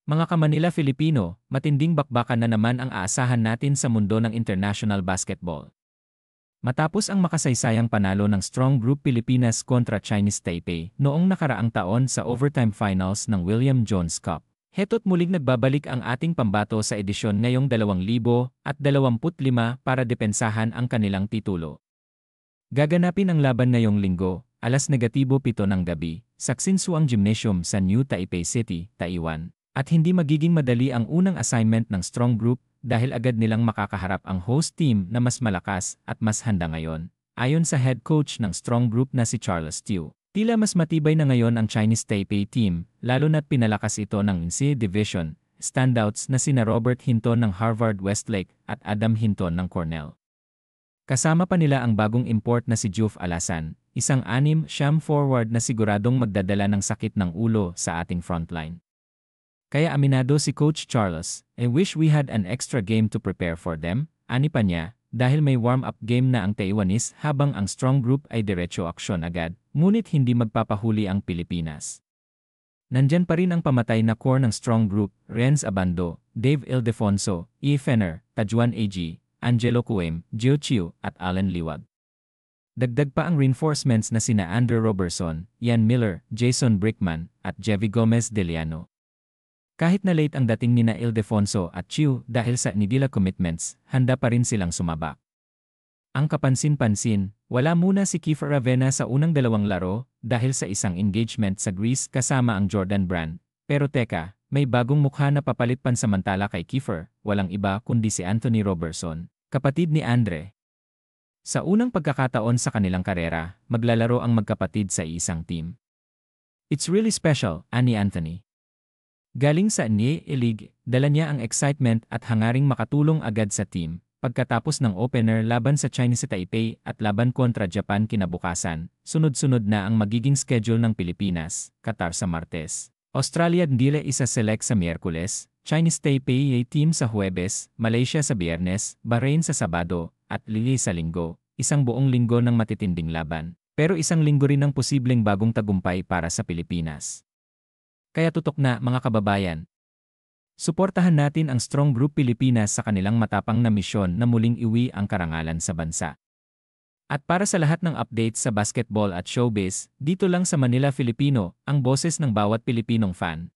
Mga ka-Manila Filipino, matinding bakbakan na naman ang aasahan natin sa mundo ng international basketball. Matapos ang makasaysayang panalo ng Strong Group Pilipinas kontra Chinese Taipei noong nakaraang taon sa overtime finals ng William Jones Cup, heto't muling nagbabalik ang ating pambato sa edisyon ngayong 2025 para depensahan ang kanilang titulo. Gaganapin ang laban ngayong linggo, alas -7 ng gabi, sa Xinsuang Gymnasium sa New Taipei City, Taiwan. At hindi magiging madali ang unang assignment ng Strong Group dahil agad nilang makakaharap ang host team na mas malakas at mas handa ngayon. Ayon sa head coach ng Strong Group na si Charles Tew, tila mas matibay na ngayon ang Chinese Taipei team, lalo na't pinalakas ito ng NCAA Division standouts na sina Robert Hinton ng Harvard Westlake at Adam Hinton ng Cornell. Kasama pa nila ang bagong import na si Juve Alasan, isang 6'7" forward na siguradong magdadala ng sakit ng ulo sa ating frontline. Kaya aminado si Coach Charles, "I wish we had an extra game to prepare for them," ani pa niya, dahil may warm-up game na ang Taiwanese habang ang Strong Group ay diretso aksyon agad, ngunit hindi magpapahuli ang Pilipinas. Nandyan pa rin ang pamatay na core ng Strong Group, Renz Abando, Dave Ildefonso, E. Fenner, Tajuan A.G., Angelo Cuem, Gio Chiu, at Allen Liwag. Dagdag pa ang reinforcements na sina Andrew Robertson, Ian Miller, Jason Brickman, at Jevy Gomez Deliano. Kahit na late ang dating nina Ildefonso at Chiu dahil sa nila commitments, handa pa rin silang sumabak. Ang kapansin-pansin, wala muna si Kiefer Ravena sa unang dalawang laro dahil sa isang engagement sa Greece kasama ang Jordan Brand. Pero teka, may bagong mukha na papalit pansamantala kay Kiefer, walang iba kundi si Anthony Robertson, kapatid ni Andre. Sa unang pagkakataon sa kanilang karera, maglalaro ang magkapatid sa isang team. "It's really special," ani Anthony. Galing sa NCAA League, dala niya ang excitement at hangaring makatulong agad sa team. Pagkatapos ng opener laban sa Chinese Taipei at laban kontra Japan kinabukasan, sunod-sunod na ang magiging schedule ng Pilipinas, Qatar sa Martes, Australia Ndile isa select sa Miyerkules, Chinese Taipei team sa Huwebes, Malaysia sa Biyernes, Bahrain sa Sabado, at Lili sa Linggo, isang buong linggo ng matitinding laban. Pero isang linggo rin ang posibleng bagong tagumpay para sa Pilipinas. Kaya tutok na mga kababayan. Suportahan natin ang Strong Group Pilipinas sa kanilang matapang na misyon na muling iwi ang karangalan sa bansa. At para sa lahat ng updates sa basketball at showbiz, dito lang sa Manila Filipino, ang boses ng bawat Pilipinong fan.